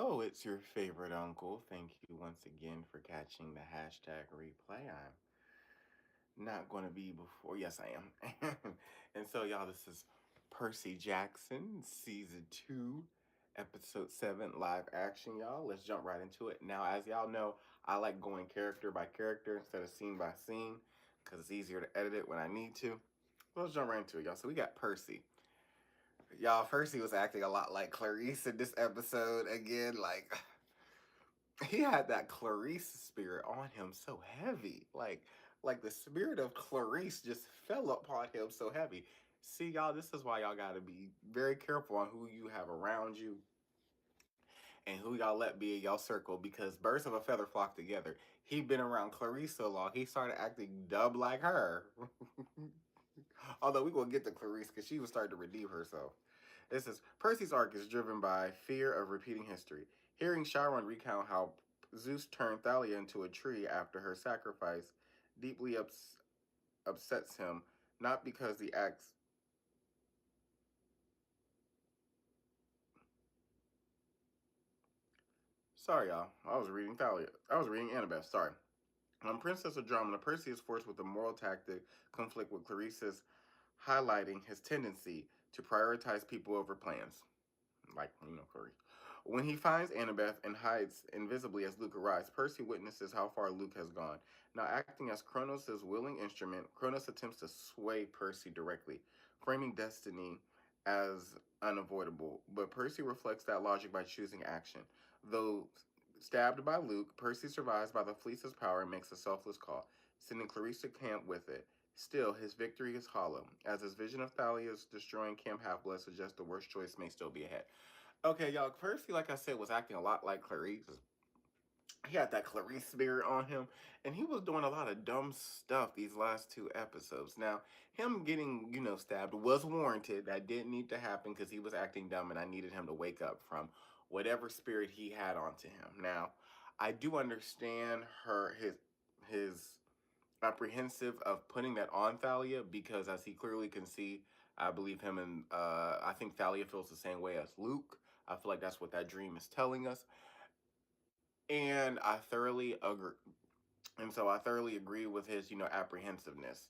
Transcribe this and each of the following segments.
Hello, it's your favorite uncle. Thank you once again for catching the hashtag replay. I'm not going to be before. Yes, I am. And so, y'all, this is Percy Jackson, season 2, episode 7, live action, y'all. Let's jump right into it. Now, as y'all know, I like going character by character instead of scene by scene because it's easier to edit it when I need to. Let's jump right into it, y'all. So, we got Percy. Y'all, Percy was acting a lot like Clarice in this episode again. Like, he had that Clarice spirit on him so heavy. Like the spirit of Clarice just fell upon him so heavy. See, y'all, this is why y'all gotta be very careful on who you have around you and who y'all let be in y'all circle because birds of a feather flock together. He been around Clarice so long, he started acting dumb like her. Although we gonna get to Clarice because she was starting to redeem herself. This is Percy's arc is driven by fear of repeating history. Hearing Chiron recount how Zeus turned Thalia into a tree after her sacrifice deeply upsets him, not because the acts. Sorry, y'all. I was reading Thalia. I was reading Annabeth. Sorry. Princess Andromeda, Percy is forced with a moral tactic conflict with Clarice's, highlighting his tendency to prioritize people over plans. Like, Curry. When he finds Annabeth and hides invisibly as Luke arrives, Percy witnesses how far Luke has gone. Now, acting as Kronos' willing instrument, Kronos attempts to sway Percy directly, framing destiny as unavoidable. But Percy reflects that logic by choosing action. Though stabbed by Luke, Percy survives by the fleece's power and makes a selfless call, sending Clarice to camp with it. Still, his victory is hollow, as his vision of Thalia's destroying Camp Half-Blood suggests the worst choice may still be ahead. Okay, y'all, Percy, like I said, was acting a lot like Clarice. He had that Clarice spirit on him, and he was doing a lot of dumb stuff these last 2 episodes. Now, him getting, stabbed was warranted. That didn't need to happen because he was acting dumb, and I needed him to wake up from whatever spirit he had onto him. Now, I do understand his apprehensive of putting that on Thalia because, as he clearly can see, I believe him, and I think Thalia feels the same way as Luke. I feel like that's what that dream is telling us, and I thoroughly agree. And so I thoroughly agree with his, apprehensiveness.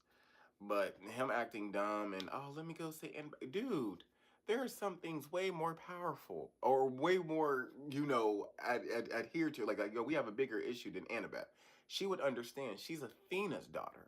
But him acting dumb and let me go say, and dude, there are some things way more powerful or way more, adhere to. Like, we have a bigger issue than Annabeth. She would understand. She's Athena's daughter.